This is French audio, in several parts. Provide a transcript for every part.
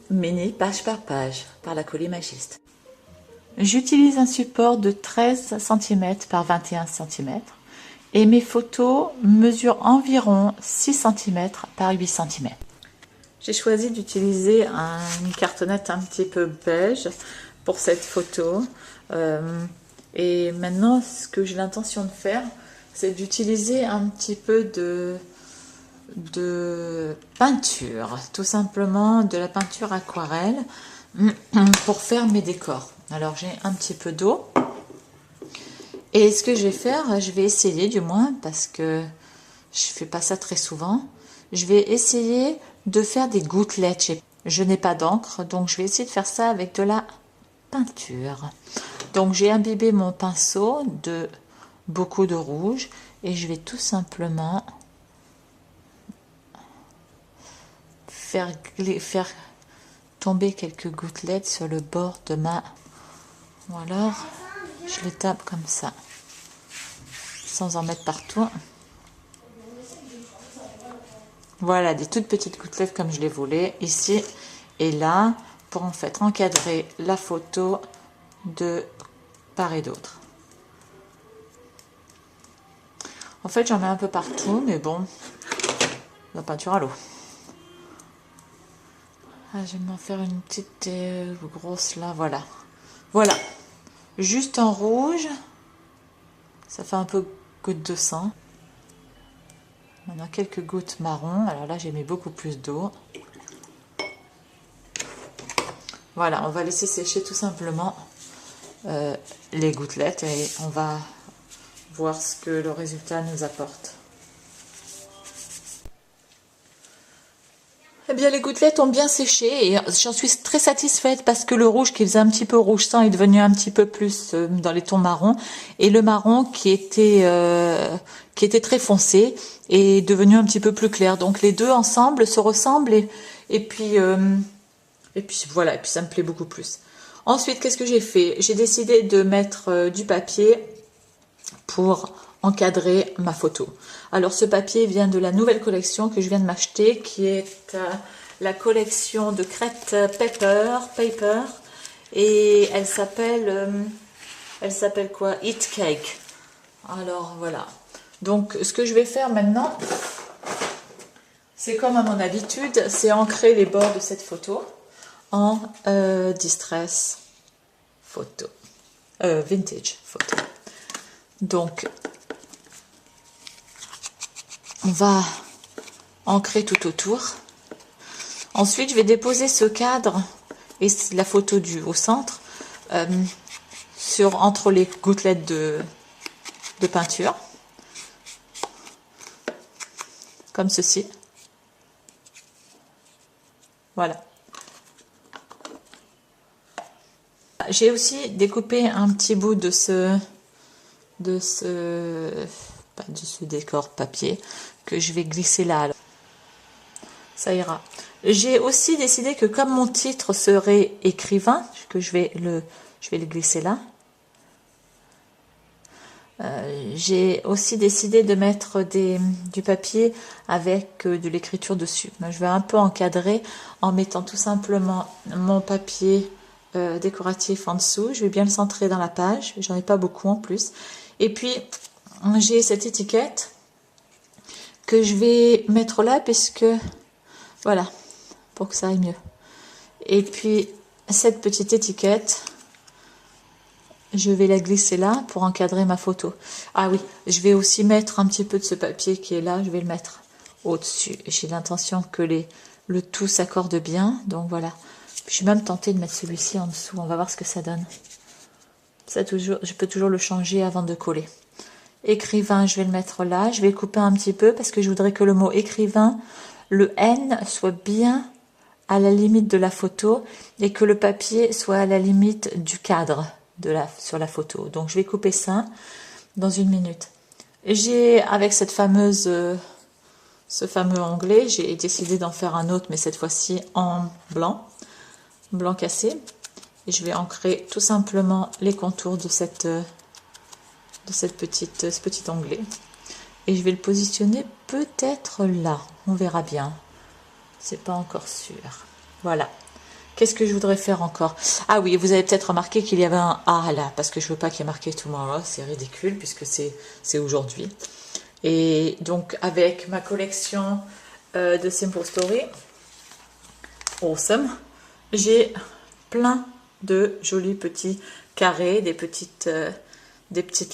mini page par page par la Colimagiste. J'utilise un support de 13 cm par 21 cm et mes photos mesurent environ 6 cm par 8 cm. J'ai choisi d'utiliser une cartonnette un petit peu beige pour cette photo. Et maintenant, ce que j'ai l'intention de faire, c'est d'utiliser un petit peu de peinture, tout simplement de la peinture aquarelle pour faire mes décors. Alors j'ai un petit peu d'eau et ce que je vais faire, je vais essayer du moins parce que je fais pas ça très souvent, je vais essayer de faire des gouttelettes. Je n'ai pas d'encre, donc je vais essayer de faire ça avec de la peinture. Donc j'ai imbibé mon pinceau de beaucoup de rouge et je vais tout simplement faire tomber quelques gouttelettes sur le bord de ma... Ou alors je les tape comme ça, sans en mettre partout. Voilà, des toutes petites gouttelettes comme je les voulais, ici et là, pour en fait encadrer la photo de part et d'autre. En fait, j'en mets un peu partout, mais bon, la peinture à l'eau. Ah, je vais m'en faire une petite grosse là, voilà. Voilà, juste en rouge, ça fait un peu goutte de sang. Maintenant, quelques gouttes marron. Alors là, j'ai mis beaucoup plus d'eau. Voilà, on va laisser sécher tout simplement les gouttelettes et on va voir ce que le résultat nous apporte. Eh bien, les gouttelettes ont bien séché et j'en suis très satisfaite parce que le rouge qui faisait un petit peu rouge sang est devenu un petit peu plus dans les tons marrons et le marron qui était très foncé est devenu un petit peu plus clair. Donc les deux ensemble se ressemblent et puis voilà, et puis ça me plaît beaucoup plus. Ensuite, qu'est-ce que j'ai fait? J'ai décidé de mettre du papier pour encadrer ma photo. Alors ce papier vient de la nouvelle collection que je viens de m'acheter, qui est la collection de crête paper et elle s'appelle quoi? Eat Cake. Alors voilà. Donc ce que je vais faire maintenant, c'est comme à mon habitude, c'est ancrer les bords de cette photo en distress photo, vintage photo. Donc on va ancrer tout autour. Ensuite, je vais déposer ce cadre et la photo au centre entre les gouttelettes de peinture, comme ceci. Voilà. J'ai aussi découpé un petit bout de ce décor papier que je vais glisser là. Ça ira. J'ai aussi décidé que comme mon titre serait écrivain, que je vais le glisser là. J'ai aussi décidé de mettre du papier avec de l'écriture dessus. Je vais un peu encadrer en mettant tout simplement mon papier décoratif en dessous. Je vais bien le centrer dans la page. J'en ai pas beaucoup en plus. Et puis j'ai cette étiquette que je vais mettre là puisque voilà, pour que ça aille mieux. Et puis cette petite étiquette, je vais la glisser là pour encadrer ma photo. Ah oui, je vais aussi mettre un petit peu de ce papier qui est là, je vais le mettre au-dessus. J'ai l'intention que le tout s'accorde bien, donc voilà. Je suis même tentée de mettre celui-ci en dessous, on va voir ce que ça donne. Ça toujours, je peux toujours le changer avant de coller. Écrivain, je vais le mettre là, je vais couper un petit peu parce que je voudrais que le mot écrivain, le N soit bien à la limite de la photo et que le papier soit à la limite du cadre sur la photo. Donc je vais couper ça dans une minute. J'ai avec ce fameux onglet, j'ai décidé d'en faire un autre, mais cette fois-ci en blanc cassé. Et je vais ancrer tout simplement les contours de ce petit onglet. Et je vais le positionner peut-être là. On verra bien. C'est pas encore sûr. Voilà. Qu'est-ce que je voudrais faire encore? Ah oui, vous avez peut-être remarqué qu'il y avait un A là, parce que je veux pas qu'il y ait marqué tomorrow, c'est ridicule puisque c'est aujourd'hui. Et donc avec ma collection de Simple Story, awesome, j'ai plein de jolis petits carrés, des petites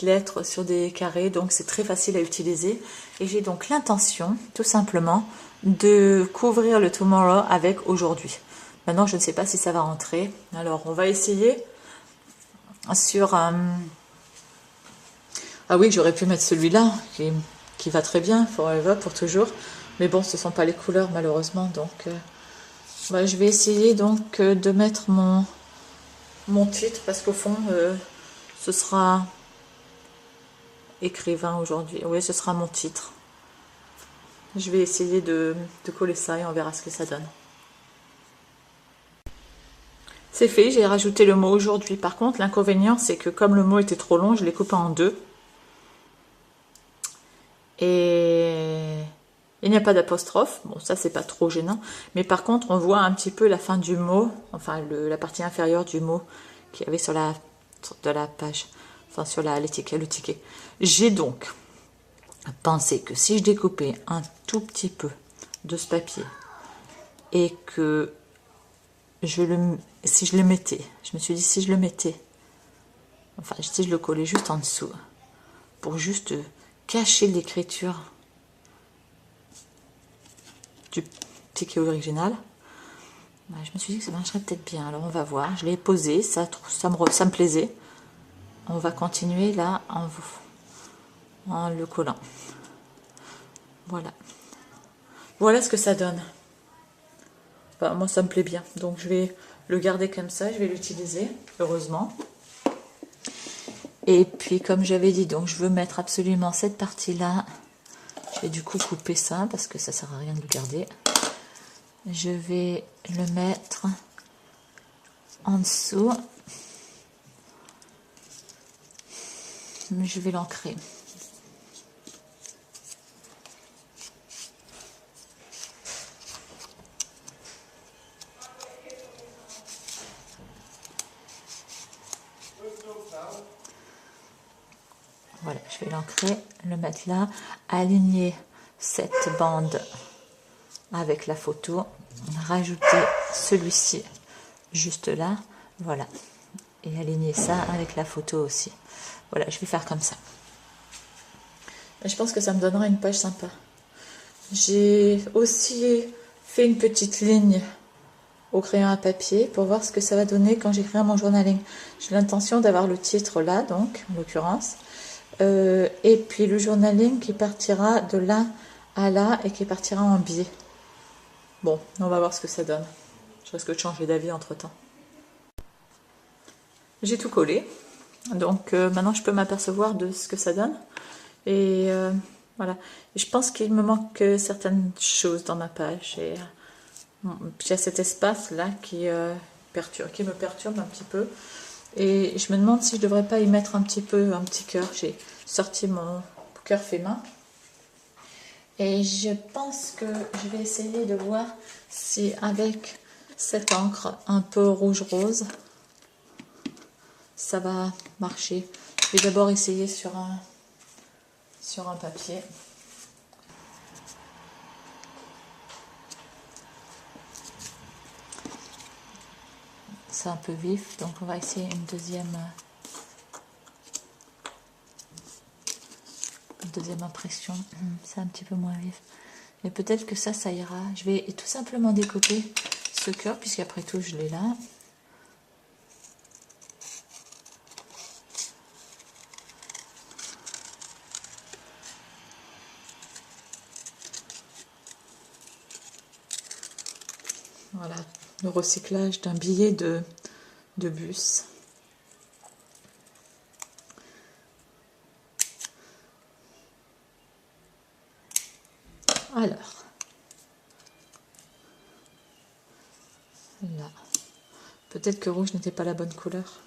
lettres sur des carrés, donc c'est très facile à utiliser. Et j'ai donc l'intention, tout simplement, de couvrir le tomorrow avec aujourd'hui. Maintenant, je ne sais pas si ça va rentrer. Alors, on va essayer sur un... Ah oui, j'aurais pu mettre celui-là, qui va très bien, Forever, pour toujours. Mais bon, ce ne sont pas les couleurs, malheureusement. Donc, bah, je vais essayer donc de mettre mon titre, parce qu'au fond, ce sera écrivain aujourd'hui. Oui, ce sera mon titre. Je vais essayer de coller ça et on verra ce que ça donne. C'est fait, j'ai rajouté le mot aujourd'hui. Par contre, l'inconvénient, c'est que comme le mot était trop long, je l'ai coupé en deux. Et il n'y a pas d'apostrophe. Bon, ça, c'est pas trop gênant. Mais par contre, on voit un petit peu la fin du mot, enfin, la partie inférieure du mot qu'il y avait sur de la page, enfin, sur le ticket. J'ai donc pensé que si je découpais un tout petit peu de ce papier et que si je le mettais, je me suis dit si je le mettais, enfin si je le collais juste en dessous, pour juste cacher l'écriture du ticket original, je me suis dit que ça marcherait peut-être bien. Alors on va voir, je l'ai posé, ça me plaisait. On va continuer là en le collant. Voilà ce que ça donne. Enfin, moi ça me plaît bien, donc je vais le garder comme ça, je vais l'utiliser, heureusement. Et puis comme j'avais dit, donc je veux mettre absolument cette partie là. Je vais du coup couper ça parce que ça sert à rien de le garder. Je vais le mettre en dessous. Je vais l'ancrer. Voilà, je vais l'ancrer, le mettre là, aligner cette bande avec la photo, rajouter celui-ci juste là, voilà, et aligner ça avec la photo aussi. Voilà, je vais faire comme ça. Je pense que ça me donnera une page sympa. J'ai aussi fait une petite ligne au crayon à papier pour voir ce que ça va donner quand j'écrirai mon journaling. J'ai l'intention d'avoir le titre là, donc, en l'occurrence. Et puis le journaling qui partira de là à là et qui partira en biais. Bon, on va voir ce que ça donne. Je risque de changer d'avis entre temps. J'ai tout collé, donc maintenant je peux m'apercevoir de ce que ça donne. Et voilà. Et je pense qu'il me manque certaines choses dans ma page. Et il y a cet espace là qui me perturbe un petit peu. Et je me demande si je devrais pas y mettre un petit cœur. J'ai sorti mon cœur fait main. Et je pense que je vais essayer de voir si avec cette encre un peu rouge-rose, ça va marcher. Je vais d'abord essayer sur un papier. C'est un peu vif, donc on va essayer une deuxième impression. C'est un petit peu moins vif, mais peut-être que ça ira. Je vais tout simplement découper ce cœur, puisqu'après tout je l'ai là. Voilà, le recyclage d'un billet de bus. Alors, là, peut-être que rouge n'était pas la bonne couleur.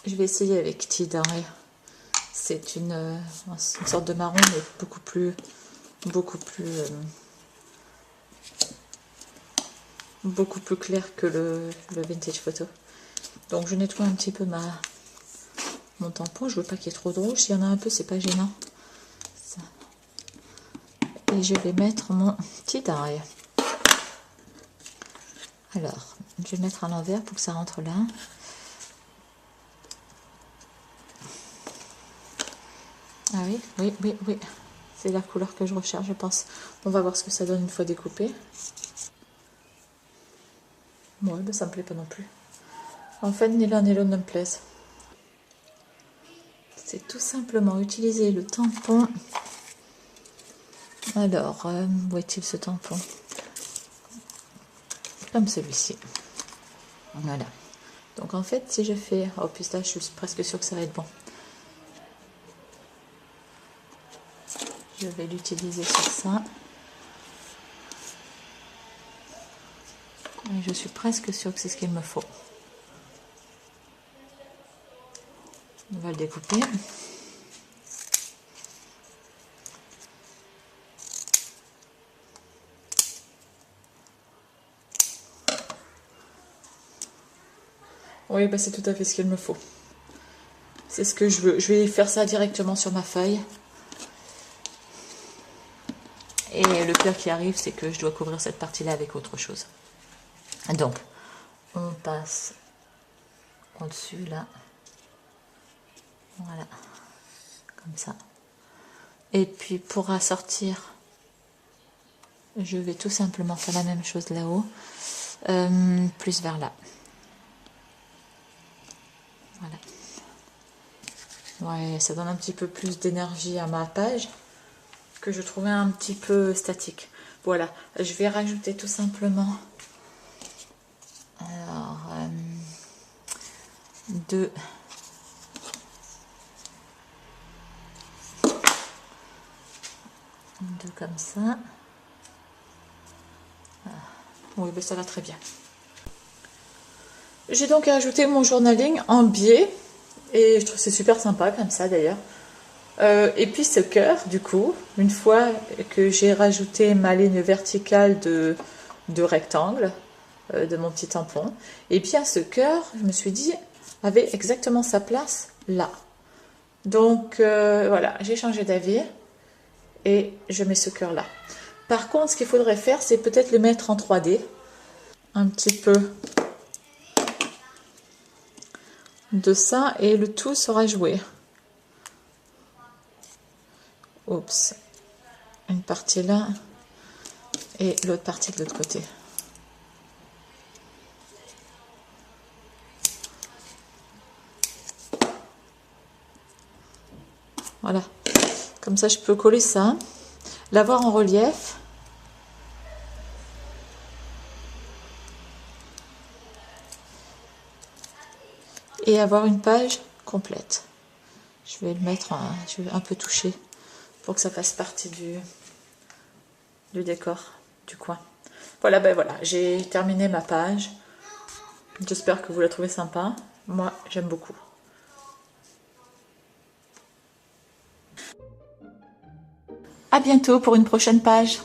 Je vais essayer avec Tidaray. C'est une sorte de marron, mais beaucoup plus beaucoup plus clair que le vintage photo. Donc je nettoie un petit peu mon tampon. Je veux pas qu'il y ait trop de rouge. S'il y en a un peu, c'est pas gênant. Ça. Et je vais mettre mon petit die. Alors, je vais mettre à l'envers pour que ça rentre là. Ah oui, oui, oui, oui. C'est la couleur que je recherche, je pense. On va voir ce que ça donne une fois découpé. Bon, ben ça me plaît pas non plus. En fait, ni l'un ni l'autre ne me plaisent. C'est tout simplement utiliser le tampon. Alors, où est-il ce tampon? Comme celui-ci. Voilà. Donc en fait, si je fais... Oh, puis là, je suis presque sûre que ça va être bon. Je vais l'utiliser sur ça. Et je suis presque sûre que c'est ce qu'il me faut. On va le découper. Oui, bah c'est tout à fait ce qu'il me faut. C'est ce que je veux. Je vais faire ça directement sur ma feuille. Et le pire qui arrive, c'est que je dois couvrir cette partie-là avec autre chose. Donc, on passe au-dessus, là. Voilà. Comme ça. Et puis, pour assortir, je vais tout simplement faire la même chose là-haut. Plus vers là. Voilà. Ouais, ça donne un petit peu plus d'énergie à ma page que je trouvais un petit peu statique. Voilà, je vais rajouter tout simplement alors deux comme ça. Voilà. Oui, ben ça va très bien. J'ai donc ajouté mon journaling en biais et je trouve c'est super sympa comme ça d'ailleurs. Et puis ce cœur, du coup, une fois que j'ai rajouté ma ligne verticale de rectangle de mon petit tampon, et bien ce cœur, je me suis dit, avait exactement sa place là. Donc voilà, j'ai changé d'avis et je mets ce cœur là. Par contre, ce qu'il faudrait faire, c'est peut-être le mettre en 3D, un petit peu de ça, et le tout sera joué. Oups, une partie là et l'autre partie de l'autre côté. Voilà, comme ça je peux coller ça, l'avoir en relief. Et avoir une page complète. Je vais le mettre, je vais un peu toucher pour que ça fasse partie du décor du coin. Voilà, ben voilà, j'ai terminé ma page. J'espère que vous la trouvez sympa. Moi, j'aime beaucoup. À bientôt pour une prochaine page.